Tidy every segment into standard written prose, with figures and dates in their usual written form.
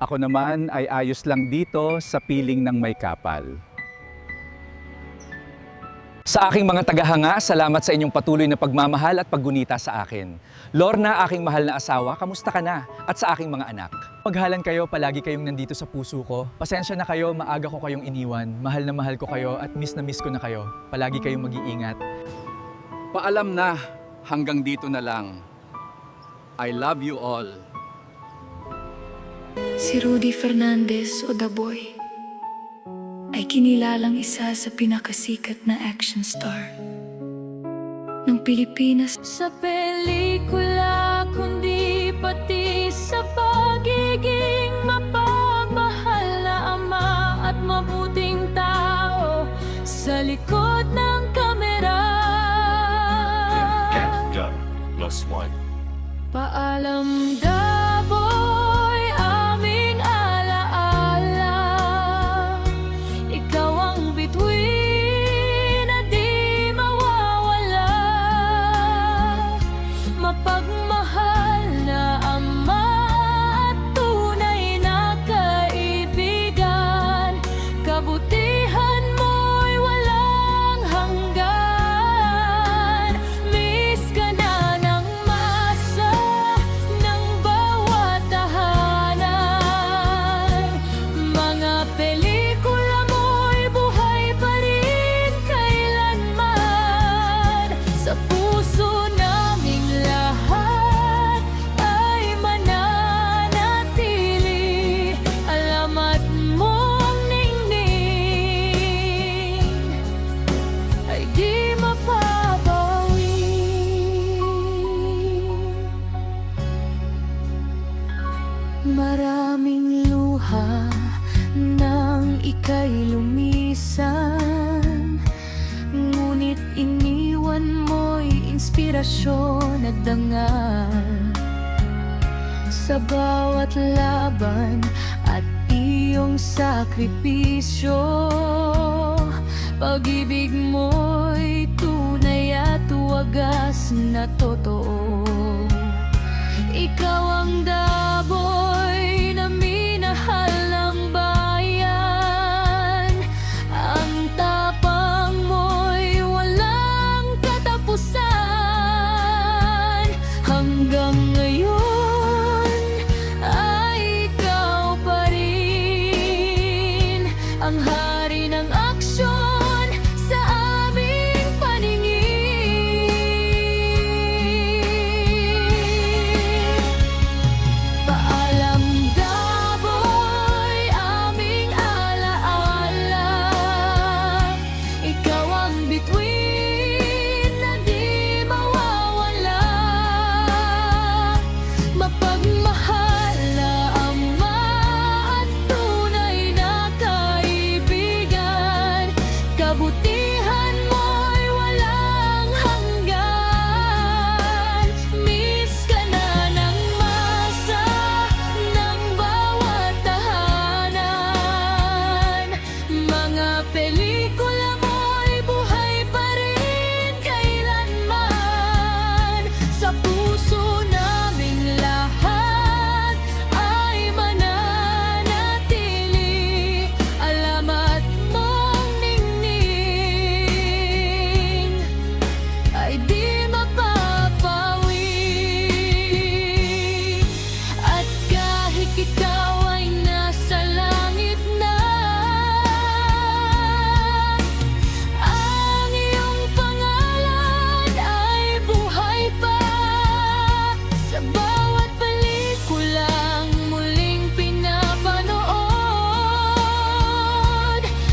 Ako naman ay ayos lang dito sa piling ng may kapal. Sa aking mga tagahanga, salamat sa inyong patuloy na pagmamahal at paggunita sa akin. Lorna, aking mahal na asawa, kamusta ka na? At sa aking mga anak. Paghalan kayo, palagi kayong nandito sa puso ko. Pasensya na kayo, maaga ko kayong iniwan. Mahal na mahal ko kayo at miss na miss ko na kayo. Palagi kayong mag-iingat. Paalam na, hanggang dito na lang. I love you all. Si Rudy Fernandez o The Boy ay kinilalang isa sa pinakasikat na action star ng Pilipinas. Sa pelikula, kundi pati sa pagiging mapagmahal na ama at mabuting tao sa likod ng kamera. +1. Paalam Daboy, aming alaala. Ikaw ang bituin na di mawawala. Mapagmahal na ama at tunay na kaibigan. Kabutihan mo'y walang hanggan. Miss ka na ng masa ng bawat tahanan. Mga pelikula mo'y buhay pa rin kailanman. Sa puso naming lahat ay mananatili. Alamat mong ningning ay di mapapawi. Maraming luha nang ika'y lumisan, ngunit iniwan mo'y inspirasyon at dangal. Sa bawat laban at iyong sakripisyo, pag-ibig mo'y tunay at wagas na totoo. Ikaw ang Daboy na minahal ng bayan. Ang tapang mo'y walang katapusan. Hanggang ngayon ay ikaw pa rin ang hari ng aksyon sa aming paningin. Paalam Daboy, aming alaala. Ikaw ang bituin na di mawawala. Mapagmahal na ama at tunay na kaibigan. Kabutihan mo'y walang hanggan. Miss ka na ng masa ng bawat tahanan. Mga pelikula mo'y buhay pa rin kailanman. Sa puso naming lahat ay mananatili. Alamat mong ningning ay di mapapawi. At kahit ikaw ay nasa langit na, ang iyong pangalan ay buhay pa. Sa bawat pelikulang muling pinapanood,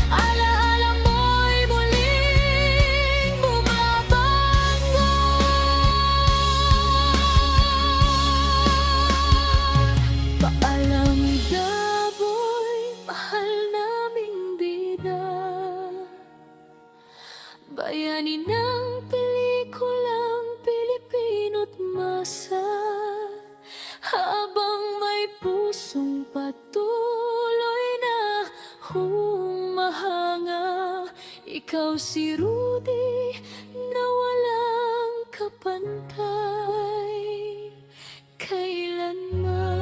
alaala mo'y muling bumabangon. Paalam Daboy, mahal naming bida. Bayani ng pelikulang Pilipino't masa. Habang may pusong patuloy na humahanga, ikaw si Rudy na walang kapantay kailanman.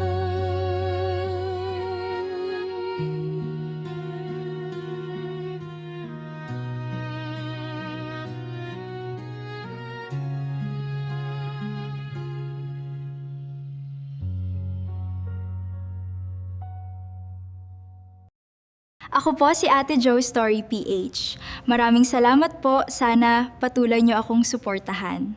Ako po si Ate Joe Story PH. Maraming salamat po. Sana patuloy niyo akong suportahan.